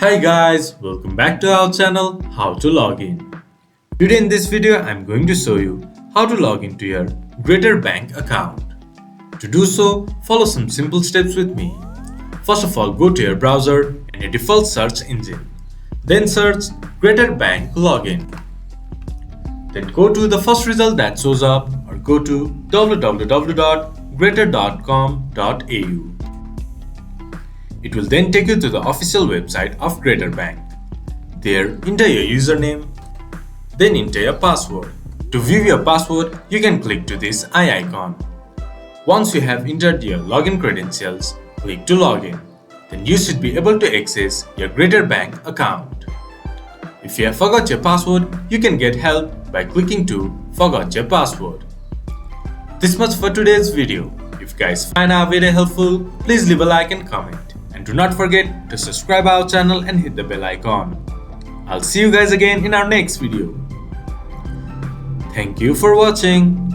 Hi guys, welcome back to our channel How to Log In. Today in this video I'm going to show you how to log into your Greater Bank account. To do so, follow some simple steps with me. First of all, go to your browser and your default search engine. Then search Greater Bank Login. Then go to the first result that shows up or go to www.greater.com.au. It will then take you to the official website of Greater Bank. There, enter your username, then enter your password. To view your password, you can click to this eye icon. Once you have entered your login credentials, click to login. Then you should be able to access your Greater Bank account. If you have forgot your password, you can get help by clicking to Forgot Your Password. This much for today's video. If you guys find our video helpful, please leave a like and comment. And do not forget to subscribe our channel and hit the bell icon. I'll see you guys again in our next video. Thank you for watching.